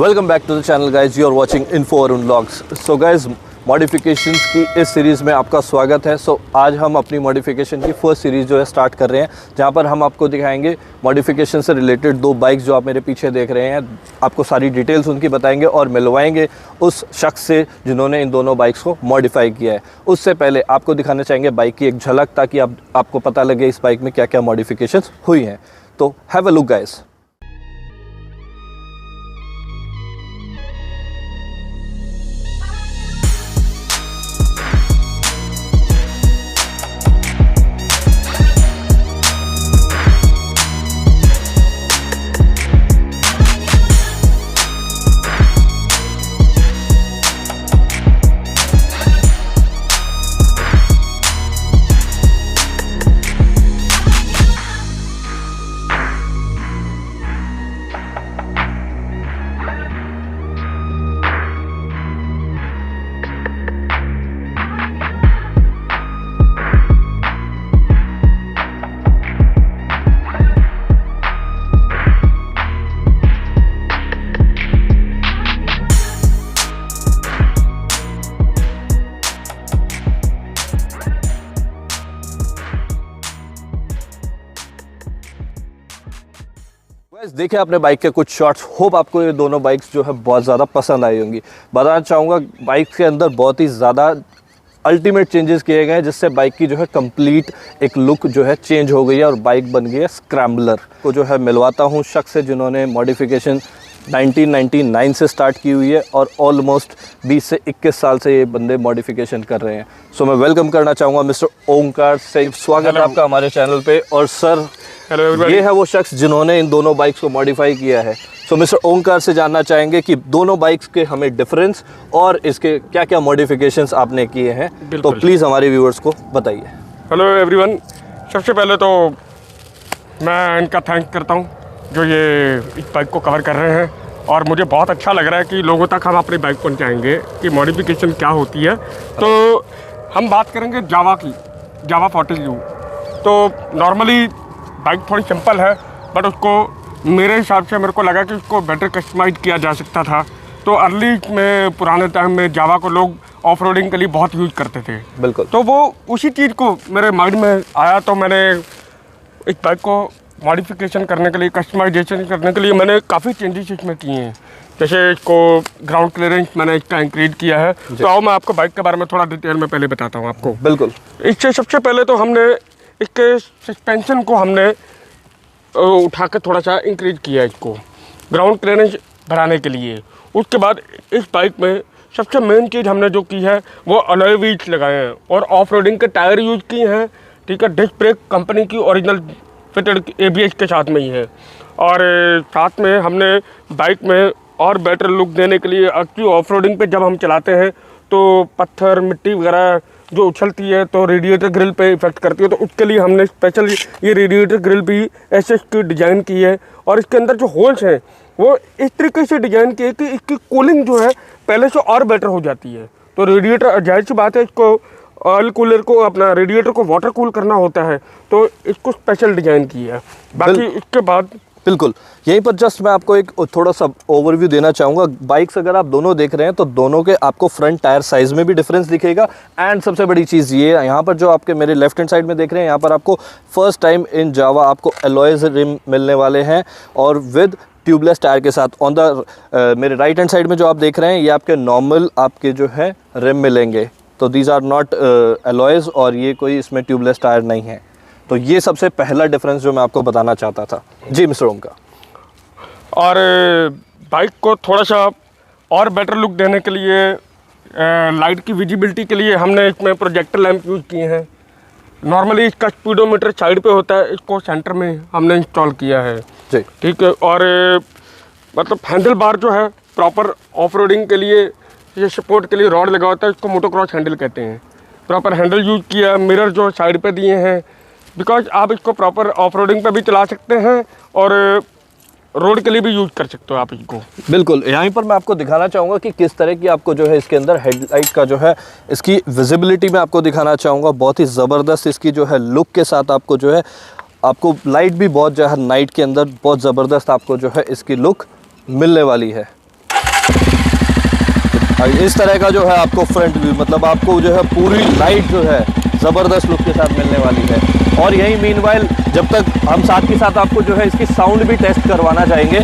Welcome back to the channel guys, you are watching info Arun vlogs. So guys, modifications की इस series में आपका स्वागत है। आज हम अपनी मॉडिफिकेशन की फर्स्ट सीरीज़ जो है स्टार्ट कर रहे हैं, जहां पर हम आपको दिखाएंगे मॉडिफिकेशन से रिलेटेड दो बाइक्स जो आप मेरे पीछे देख रहे हैं। आपको सारी डिटेल्स उनकी बताएंगे और मिलवाएंगे उस शख्स से जिन्होंने इन दोनों बाइक्स को मॉडिफाई किया है। उससे पहले आपको दिखाना चाहेंगे बाइक की एक झलक, ताकि आपको पता लगे इस बाइक में क्या क्या मॉडिफिकेशन हुई हैं। तो हैव अ लुक गाइस। देखिए आपने बाइक के कुछ शॉट्स, होप आपको ये दोनों बाइक्स जो है बहुत ज़्यादा पसंद आई होंगी। बताना चाहूँगा बाइक के अंदर बहुत ही ज़्यादा अल्टीमेट चेंजेस किए गए हैं, जिससे बाइक की जो है कंप्लीट एक लुक जो है चेंज हो गई है और बाइक बन गई है स्क्रैम्बलर। को जो है मिलवाता हूँ शख्स से जिन्होंने मॉडिफिकेशन 1999 से स्टार्ट की हुई है और ऑलमोस्ट 20 से 21 साल से ये बंदे मॉडिफिकेशन कर रहे हैं। सो मैं वेलकम करना चाहूँगा मिस्टर ओंकार से। स्वागत है आपका हमारे चैनल पे। और सर, ये है वो शख्स जिन्होंने इन दोनों बाइक्स को मॉडिफाई किया है। सो मिस्टर ओंकार से जानना चाहेंगे कि दोनों बाइक्स के हमें डिफरेंस और इसके क्या क्या मॉडिफिकेशंस आपने किए हैं। तो प्लीज़ हमारे व्यूअर्स को बताइए। हेलो एवरीवन, सबसे पहले तो मैं इनका थैंक करता हूँ जो ये इस बाइक को कवर कर रहे हैं, और मुझे बहुत अच्छा लग रहा है कि लोगों तक हम अपनी बाइक पहुँचाएँगे कि मॉडिफिकेशन क्या होती है। तो हम बात करेंगे जावा की, जावा 40U। तो नॉर्मली बाइक थोड़ी सिंपल है, बट उसको मेरे हिसाब से मेरे को लगा कि उसको बेटर कस्टमाइज किया जा सकता था। तो अर्ली में पुराने टाइम में जावा को लोग ऑफ रोडिंग के लिए बहुत यूज़ करते थे। बिल्कुल। तो वो उसी चीज़ को मेरे माइंड में आया, तो मैंने इस बाइक को मॉडिफिकेशन करने के लिए, कस्टमाइजेशन करने के लिए मैंने काफ़ी चेंजेस इसमें किए हैं। जैसे इसको ग्राउंड क्लियरेंस मैंने इसका इंक्रीज किया है। तो आओ मैं आपको बाइक के बारे में थोड़ा डिटेल में पहले बताता हूँ आपको। बिल्कुल। इससे सबसे पहले तो हमने इसके सस्पेंशन को हमने उठा के थोड़ा सा इंक्रीज किया इसको ग्राउंड क्लियरेंस बढ़ाने के लिए। उसके बाद इस बाइक में सबसे मेन चीज़ हमने जो की है वो अलॉय व्हील्स लगाए हैं और ऑफ रोडिंग के टायर यूज़ किए हैं। ठीक है, डिस्क ब्रेक कंपनी की ओरिजिनल फिटेड ABS के साथ में ही है। और साथ में हमने बाइक में और बेटर लुक देने के लिए, एक्चुअली ऑफ रोडिंग पर जब हम चलाते हैं तो पत्थर मिट्टी वगैरह जो उछलती है तो रेडिएटर ग्रिल पे इफेक्ट करती है, तो उसके लिए हमने स्पेशल ये रेडिएटर ग्रिल भी ऐसे इसकी डिज़ाइन की है। और इसके अंदर जो होल्स हैं वो इस तरीके से डिज़ाइन की है कि इसकी कूलिंग जो है पहले से और बेटर हो जाती है। तो रेडिएटर, जाहिर सी बात है, इसको ऑयल कूलर को, अपना रेडिएटर को वाटर कूल करना होता है, तो इसको स्पेशल डिज़ाइन की है। बाकी इसके बाद बिल्कुल यहीं पर जस्ट मैं आपको एक थोड़ा सा ओवरव्यू देना चाहूँगा। बाइक्स अगर आप दोनों देख रहे हैं तो दोनों के आपको फ्रंट टायर साइज़ में भी डिफरेंस दिखेगा। एंड सबसे बड़ी चीज़ ये है, यहाँ पर जो आपके मेरे लेफ्ट हैंड साइड में देख रहे हैं, यहाँ पर आपको फर्स्ट टाइम इन जावा आपको एलॉयज रिम मिलने वाले हैं और विद ट्यूबलेस टायर के साथ। ऑन द मेरे राइट हैंड साइड में जो आप देख रहे हैं, ये आपके नॉर्मल आपके जो है रिम मिलेंगे। तो दीज आर नॉट एलॉयज और ये कोई इसमें ट्यूबलेस टायर नहीं है। तो ये सबसे पहला डिफरेंस जो मैं आपको बताना चाहता था। जी मिस्टर ओंकार। और बाइक को थोड़ा सा और बेटर लुक देने के लिए, लाइट की विजिबिलिटी के लिए हमने इसमें प्रोजेक्टर लैंप यूज़ किए हैं। नॉर्मली इसका स्पीडोमीटर साइड पे होता है, इसको सेंटर में हमने इंस्टॉल किया है। जी ठीक है। और मतलब हैंडल बार जो है प्रॉपर ऑफ रोडिंग के लिए, ये सपोर्ट के लिए रॉड लगा होता है, इसको मोटोक्रॉस हैंडल कहते हैं। प्रॉपर हैंडल यूज़ किया। मिरर जो साइड पे दिए हैं, बिकॉज आप इसको प्रॉपर ऑफ रोडिंग पर भी चला सकते हैं और रोड के लिए भी यूज़ कर सकते हो आप इसको। बिल्कुल। यहाँ पर मैं आपको दिखाना चाहूँगा कि किस तरह की आपको जो है इसके अंदर हेडलाइट का जो है इसकी विजिबिलिटी में आपको दिखाना चाहूँगा। बहुत ही ज़बरदस्त इसकी जो है लुक के साथ आपको जो है आपको लाइट भी बहुत जो है नाइट के अंदर बहुत ज़बरदस्त आपको जो है इसकी लुक मिलने वाली है। इस तरह का जो है आपको फ्रंट व्यू, मतलब आपको जो है पूरी लाइट जो है ज़बरदस्त लुक के साथ मिलने वाली है। और यही मीनवाइल जब तक हम साथ के साथ आपको जो है इसकी साउंड भी टेस्ट करवाना चाहेंगे।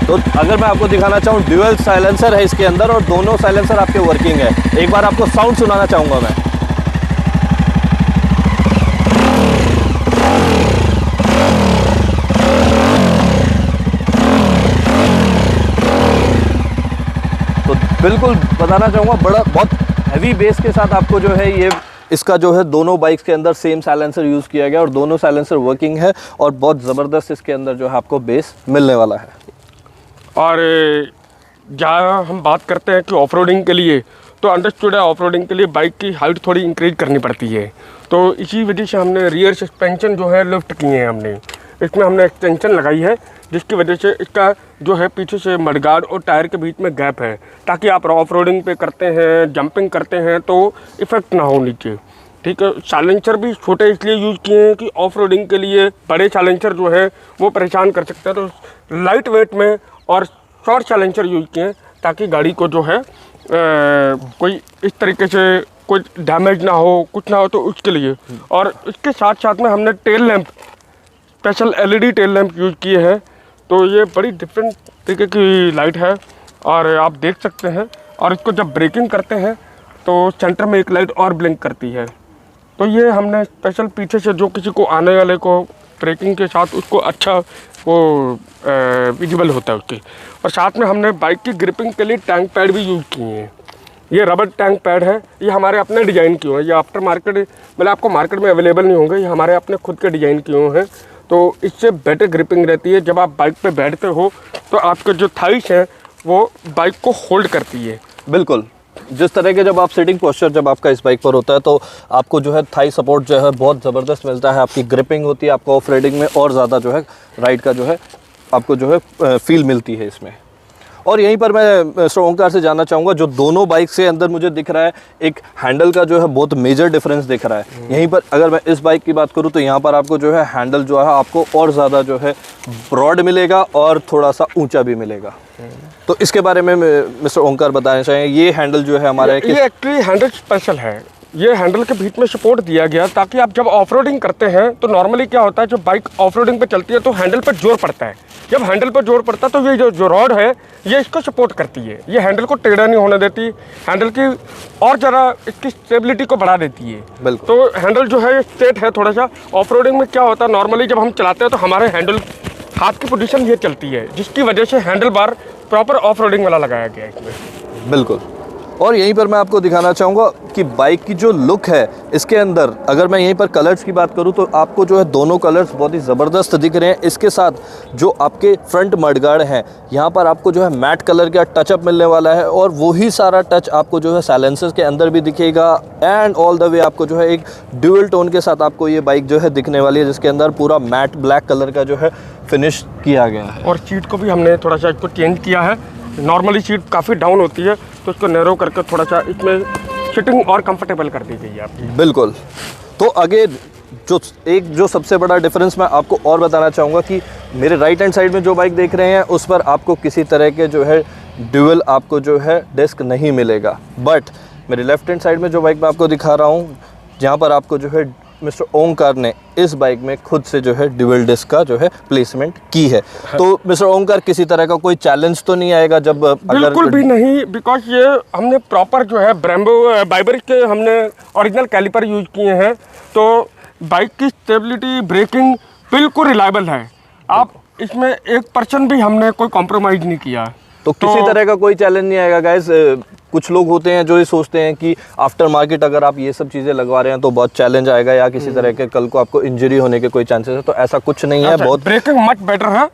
तो अगर मैं आपको दिखाना चाहूँ, ड्यूअल साइलेंसर है इसके अंदर और दोनों साइलेंसर आपके वर्किंग है। एक बार आपको साउंड सुनाना चाहूँगा मैं। तो बिल्कुल बताना चाहूँगा, बहुत हैवी बेस के साथ आपको जो है ये इसका जो है दोनों बाइक्स के अंदर सेम साइलेंसर यूज़ किया गया और दोनों साइलेंसर वर्किंग है और बहुत ज़बरदस्त इसके अंदर जो है आपको बेस मिलने वाला है। और जहाँ हम बात करते हैं कि ऑफ रोडिंग के लिए, तो अंडरस्टूड है ऑफ रोडिंग के लिए बाइक की हाइट थोड़ी इंक्रीज करनी पड़ती है। तो इसी वजह से हमने रियर सस्पेंशन जो है लिफ्ट किए हैं। हमने इसमें हमने एक्सटेंशन लगाई है, जिसकी वजह से इसका जो है पीछे से मडगार्ड और टायर के बीच में गैप है, ताकि आप ऑफ रोडिंग पे करते हैं, जंपिंग करते हैं तो इफ़ेक्ट ना हो नीचे। ठीक है, साइलेंसर भी छोटे इसलिए यूज़ किए हैं कि ऑफ रोडिंग के लिए बड़े साइलेंसर जो है वो परेशान कर सकते हैं, तो लाइट वेट में और शॉर्ट साइलेंसर यूज़ किए हैं ताकि गाड़ी को जो है कोई इस तरीके से कोई डैमेज ना हो, कुछ ना हो, तो उसके लिए। और इसके साथ साथ में हमने tail lamp, special LED tail lamp use किए हैं। तो ये बड़ी डिफरेंट तरीके की लाइट है और आप देख सकते हैं। और इसको जब ब्रेकिंग करते हैं तो सेंटर में एक लाइट और ब्लिंक करती है। तो ये हमने स्पेशल पीछे से जो किसी को आने वाले को ब्रेकिंग के साथ उसको अच्छा वो विजिबल होता है उसके। और साथ में हमने बाइक की ग्रिपिंग के लिए टैंक पैड भी यूज़ किए हैं। ये रबर टैंक पैड है, ये हमारे अपने डिज़ाइन किए हुए हैं। ये आफ्टर मार्केट मतलब आपको मार्केट में अवेलेबल नहीं होंगे, ये हमारे अपने खुद के डिज़ाइन किए हुए हैं। तो इससे बेटर ग्रिपिंग रहती है। जब आप बाइक पे बैठते हो तो आपके जो थाइस हैं वो बाइक को होल्ड करती है। बिल्कुल, जिस तरह के जब आप सिटिंग पोस्चर जब आपका इस बाइक पर होता है तो आपको जो है थाई सपोर्ट जो है बहुत ज़बरदस्त मिलता है, आपकी ग्रिपिंग होती है, आपको ऑफ राइडिंग में और ज़्यादा जो है राइड का जो है आपको जो है फील मिलती है इसमें। और यहीं पर मैं मिस्टर ओंकार से जानना चाहूँगा, जो दोनों बाइक से अंदर मुझे दिख रहा है एक हैंडल का जो है बहुत मेजर डिफरेंस दिख रहा है। यहीं पर अगर मैं इस बाइक की बात करूँ तो यहाँ पर आपको जो है हैंडल जो है आपको और ज़्यादा जो है ब्रॉड मिलेगा और थोड़ा सा ऊंचा भी मिलेगा। तो इसके बारे में मिस्टर ओंकार बताना चाहेंगे। ये हैंडल जो है हमारे ये एक्चुअली हैंडल स्पेशल है। ये हैंडल के बीच में सपोर्ट दिया गया ताकि आप जब ऑफ रोडिंग करते हैं तो नॉर्मली क्या होता है, जब बाइक ऑफ रोडिंग पे चलती है तो हैंडल पर जोर पड़ता है। जब हैंडल पर जोर पड़ता है तो ये जो रॉड है ये इसको सपोर्ट करती है, ये हैंडल को टेढ़ा नहीं होने देती, हैंडल की और ज़रा इसकी स्टेबिलिटी को बढ़ा देती है। बिल्कुल। तो हैंडल जो है स्ट्रेट है थोड़ा सा। ऑफ रोडिंग में क्या होता है, नॉर्मली जब हम चलाते हैं तो हमारे हैंडल हाथ की पोजीशन ये चलती है, जिसकी वजह से handle bar proper off roading वाला लगाया गया है इसमें। बिल्कुल। और यहीं पर मैं आपको दिखाना चाहूँगा कि बाइक की जो लुक है इसके अंदर, अगर मैं यहीं पर कलर्स की बात करूँ तो आपको जो है दोनों कलर्स बहुत ही ज़बरदस्त दिख रहे हैं। इसके साथ जो आपके फ्रंट मडगार्ड हैं यहाँ पर आपको जो है मैट कलर का टचअप मिलने वाला है और वही सारा टच आपको जो है साइलेंसर्स के अंदर भी दिखेगा। एंड ऑल द वे आपको जो है एक ड्यूअल टोन के साथ आपको ये बाइक जो है दिखने वाली है, जिसके अंदर पूरा मैट ब्लैक कलर का जो है फिनिश किया गया है। और सीट को भी हमने थोड़ा सा इसको चेंज किया है। नॉर्मली सीट काफ़ी डाउन होती है तो इसको नैरो करके थोड़ा सा इसमें सिटिंग और कंफर्टेबल कर दी गई है आपकी। बिल्कुल। तो आगे जो सबसे बड़ा डिफरेंस मैं आपको और बताना चाहूँगा कि मेरे राइट हैंड साइड में जो बाइक देख रहे हैं उस पर आपको किसी तरह के जो है ड्यूअल आपको जो है डिस्क नहीं मिलेगा। बट मेरे लेफ्ट हैंड साइड में जो बाइक मैं आपको दिखा रहा हूँ, जहाँ पर आपको जो है मिस्टर ओंकार ने इस बाइक में खुद से जो है ड्यूअल डिस्क का जो है प्लेसमेंट की है। तो मिस्टर ओंकार किसी तरह का कोई चैलेंज तो नहीं आएगा जब बिल्कुल भी नहीं, बिकॉज ये हमने प्रॉपर जो है ब्रेम्बो बाइबर के हमने ओरिजिनल कैलिपर यूज किए हैं। तो बाइक की स्टेबिलिटी, ब्रेकिंग बिल्कुल रिलायबल है। आप इसमें 1% भी हमने कोई कॉम्प्रोमाइज़ नहीं किया। तो किसी तरह का कोई चैलेंज नहीं आएगा गाइस। कुछ लोग होते हैं जो ये सोचते हैं कि आफ्टर मार्केट अगर आप ये सब चीज़ें लगवा रहे हैं तो बहुत चैलेंज आएगा या किसी तरह के कल को आपको इंजरी होने के कोई चांसेस है, तो ऐसा कुछ नहीं है। बहुत ब्रेकिंग मच बेटर है,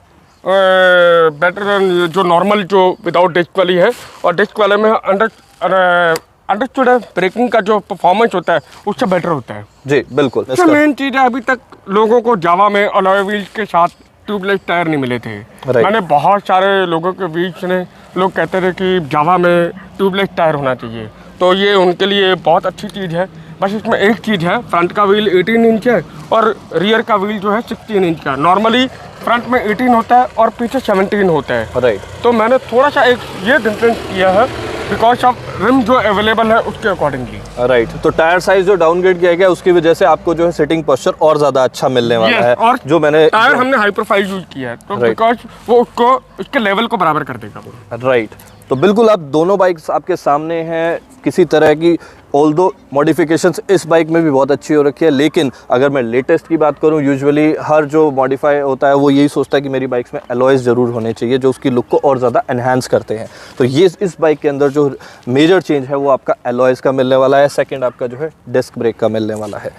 बेटर जो नॉर्मल जो विदाउट डिस्क वाली है। और डिस्क वाले में अंडरस्टूड है, ब्रेकिंग का जो परफॉर्मेंस होता है उससे बेटर होता है। जी बिल्कुल। इसका मेन चीज़ है, अभी तक लोगों को जावा में अलॉय व्हील्स के साथ ट्यूबलेस टायर नहीं मिले थे। मैंने बहुत सारे लोगों के बीच में लोग कहते थे कि जावा में ट्यूबलेस टायर होना चाहिए, तो ये उनके लिए बहुत अच्छी चीज़ है। बस इसमें एक चीज़ है, फ्रंट का व्हील 18 इंच है और रियर का व्हील जो है 16 इंच का। नॉर्मली फ्रंट में 18 होता है और पीछे 17 होता है। राइट। तो मैंने थोड़ा सा एक ये डिफरेंस किया है बिकॉज ऑफ रिम जो अवेलेबल है उसके अकॉर्डिंगली। राइट, तो टायर साइज जो डाउनग्रेड किया गया उसकी वजह से आपको जो है सिटिंग पोस्चर और ज़्यादा अच्छा मिलने वाला है। और जो मैंने टायर हमने हाई प्रोफाइल यूज किया है, तो बिकॉज वो उसको उसके लेवल को बराबर कर देगा वो। राइट, तो बिल्कुल आप दोनों बाइक्स आपके सामने हैं। किसी तरह की ऑल्दो मॉडिफिकेशंस इस बाइक में भी बहुत अच्छी हो रखी है, लेकिन अगर मैं लेटेस्ट की बात करूं, यूजुअली हर जो मॉडिफाई होता है वो यही सोचता है कि मेरी बाइक्स में अलॉयज़ ज़रूर होने चाहिए जो उसकी लुक को और ज़्यादा एनहांस करते हैं। तो ये इस बाइक के अंदर जो मेजर चेंज है वो आपका अलॉयज़ का मिलने वाला है। सेकेंड आपका जो है डिस्क ब्रेक का मिलने वाला है।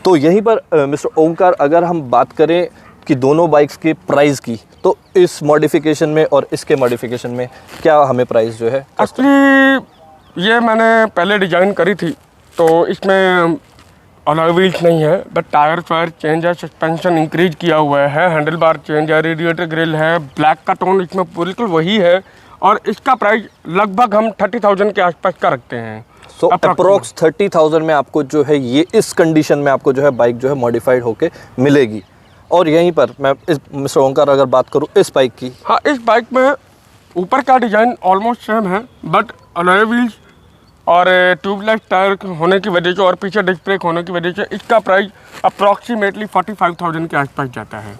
तो यहीं पर मिस्टर ओमकार, अगर हम बात करें कि दोनों बाइक्स की प्राइस की, तो इस मॉडिफिकेशन में और इसके मॉडिफिकेशन में क्या हमें प्राइस जो है? एक्चुअली ये मैंने पहले डिज़ाइन करी थी, तो इसमें अलॉय व्हील्स नहीं है, बट टायर वायर चेंज है, सस्पेंशन इंक्रीज किया हुआ है, हैंडल बार चेंज है, रेडिएटर ग्रिल है, ब्लैक का टोन इसमें बिल्कुल वही है, और इसका प्राइस लगभग हम 30,000 के आसपास का रखते हैं। सो अप्रोक्स 30,000 में आपको जो है ये इस कंडीशन में आपको जो है बाइक जो है मॉडिफाइड होके मिलेगी। और यहीं पर मैं इस मिस्टर ओंकार अगर बात करूं इस बाइक की, हाँ, इस बाइक में ऊपर का डिज़ाइन ऑलमोस्ट सेम है, बट अलॉय व्हील्स और ट्यूबलेस टायर होने की वजह से और पीछे डिस्क ब्रेक होने की वजह से इसका प्राइस अप्रॉक्सीमेटली 45,000 के आसपास जाता है।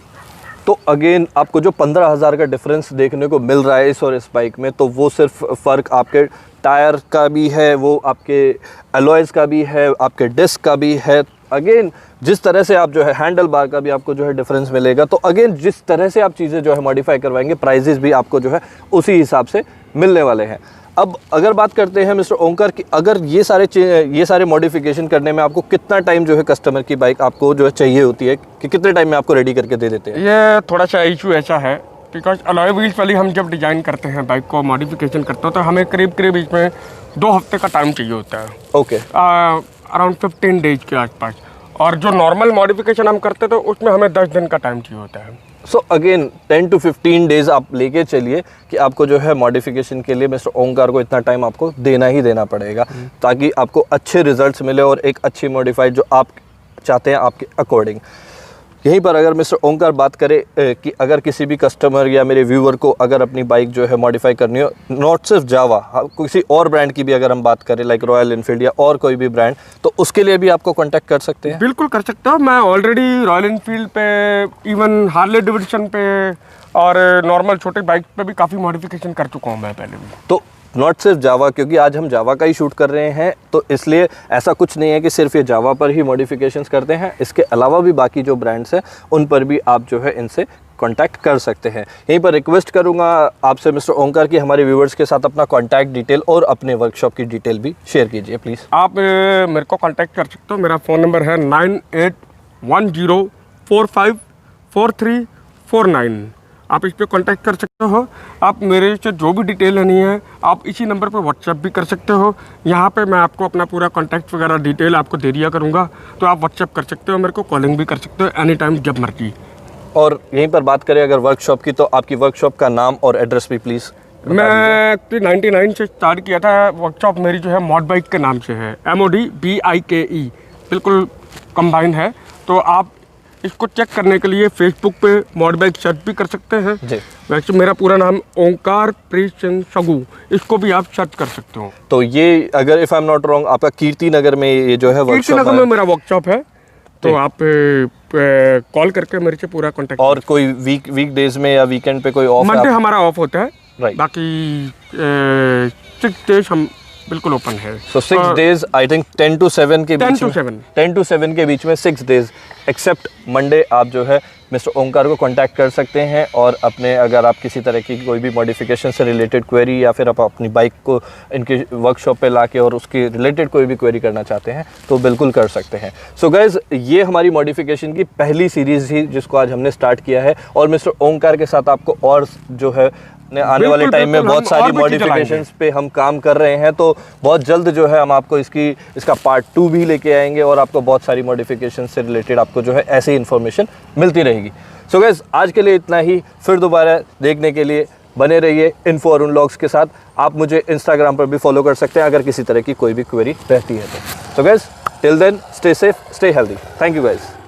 तो अगेन आपको जो 15,000 का डिफरेंस देखने को मिल रहा है इस और इस बाइक में, तो वो सिर्फ फ़र्क आपके टायर का भी है, वो आपके अलॉयज़ का भी है, आपके डिस्क का भी है। अगेन जिस तरह से आप जो है हैंडल बार का भी आपको जो है डिफरेंस मिलेगा। तो अगेन जिस तरह से आप चीज़ें जो है मॉडिफाई करवाएंगे, प्राइजेस भी आपको जो है उसी हिसाब से मिलने वाले हैं। अब अगर बात करते हैं मिस्टर ओंकार की, अगर ये सारे मॉडिफिकेशन करने में आपको कितना टाइम जो है कस्टमर की बाइक आपको जो है चाहिए होती है, कि कितने टाइम में आपको रेडी करके दे देते हैं? ये थोड़ा सा इशू ऐसा है, बिकॉज अलॉय व्हील्स वाली हम जब डिज़ाइन करते हैं बाइक को मॉडिफिकेशन करते हो, तो हमें करीब इसमें 2 हफ्ते का टाइम चाहिए होता है। ओके, अराउंड 15 डेज के आसपास। और जो नॉर्मल मॉडिफिकेशन हम करते तो उसमें हमें 10 दिन का टाइम चाहिए होता है। सो अगेन 10 to 15 डेज आप लेके चलिए कि आपको जो है मॉडिफिकेशन के लिए मिस्टर ओंकार को इतना टाइम आपको देना ही देना पड़ेगा, ताकि आपको अच्छे रिजल्ट्स मिले और एक अच्छी मॉडिफाइड जो आप चाहते हैं आपके अकॉर्डिंग। यहीं पर अगर मिस्टर ओंकार बात करें कि अगर किसी भी कस्टमर या मेरे व्यूअर को अगर अपनी बाइक जो है मॉडिफाई करनी हो, नॉट सिर्फ जावा, किसी और ब्रांड की भी अगर हम बात करें लाइक रॉयल एनफील्ड या और कोई भी ब्रांड, तो उसके लिए भी आपको कांटेक्ट कर सकते हैं? बिल्कुल कर सकते हो। मैं ऑलरेडी रॉयल एनफील्ड पे, इवन हार्ले डेविडसन पे और नॉर्मल छोटे बाइक पे भी काफ़ी मॉडिफिकेशन कर चुका हूँ मैं पहले भी। तो नॉट सिर्फ जावा, क्योंकि आज हम जावा का ही शूट कर रहे हैं, तो इसलिए ऐसा कुछ नहीं है कि सिर्फ ये जावा पर ही मॉडिफिकेशंस करते हैं। इसके अलावा भी बाकी जो ब्रांड्स हैं उन पर भी आप जो है इनसे कांटेक्ट कर सकते हैं। यहीं पर रिक्वेस्ट करूंगा आपसे मिस्टर ओंकार की हमारे व्यूवर्स के साथ अपना कांटेक्ट डिटेल और अपने वर्कशॉप की डिटेल भी शेयर कीजिए प्लीज़। आप मेरे को कांटेक्ट कर सकते हो। मेरा फ़ोन नंबर है 9810454349। आप इस पर कांटेक्ट कर सकते हो। आप मेरे से जो भी डिटेल लेनी है आप इसी नंबर पर व्हाट्सएप भी कर सकते हो। यहाँ पे मैं आपको अपना पूरा कांटेक्ट वगैरह डिटेल आपको दे दिया करूँगा, तो आप व्हाट्सएप कर सकते हो, मेरे को कॉलिंग भी कर सकते हो एनी टाइम, जब मर्जी। और यहीं पर बात करें अगर वर्कशॉप की, तो आपकी वर्कशॉप का नाम और एड्रेस भी प्लीज़। मैं 99 से स्टार्ट किया था। वर्कशॉप मेरी जो है मॉड बाइक के नाम से है, MODBIKE, बिल्कुल कंबाइन है। तो आप इसको चेक करने के लिए फेसबुक पे मॉड बाइक सर्च भी कर सकते हैं जी। वैसे मेरा पूरा नाम ओंकार प्रीत सिंह सगू, इसको भी आप सर्च कर सकते हो। तो ये अगर if I am not wrong आपका कीर्ति नगर में ये जो है वर्कशॉप, कीर्ति नगर में मेरा वर्कशॉप है, तो आप कॉल करके मेरे से पूरा कांटेक्ट। और कोई वीक डेज में या वीकेंड पे कोई ऑफ? मंडे हमारा ऑफ होता है, राइट। बाकी 6 डेज हम बिल्कुल ओपन है। So 6 days, I think 10 to 7 के बीच में, 10 to 7 के बीच में 6 days एक्सेप्ट मंडे आप जो है मिस्टर ओंकार को कांटेक्ट कर सकते हैं। और अपने अगर आप किसी तरह की कोई भी मॉडिफिकेशन से रिलेटेड क्वेरी या फिर आप अपनी बाइक को इनके वर्कशॉप पे लाके और उसके रिलेटेड कोई भी क्वेरी करना चाहते हैं तो बिल्कुल कर सकते हैं। सो गाइज, ये हमारी मॉडिफिकेशन की पहली सीरीज़ ही जिसको आज हमने स्टार्ट किया है, और मिस्टर ओंकार के साथ आपको और जो है आने वाले टाइम में बहुत सारी मॉडिफिकेशंस पे हम काम कर रहे हैं। तो बहुत जल्द जो है हम आपको इसका पार्ट 2 भी लेके आएंगे और आपको बहुत सारी मॉडिफिकेशन से रिलेटेड आपको जो है ऐसी इन्फॉर्मेशन मिलती रहेगी। सो गाइस, आज के लिए इतना ही। फिर दोबारा देखने के लिए बने रहिए इन्फो अरुण व्लॉग्स के साथ। आप मुझे इंस्टाग्राम पर भी फॉलो कर सकते हैं अगर किसी तरह की कोई भी क्वेरी रहती है तो। So guys, till then stay safe, stay healthy. Thank you guys.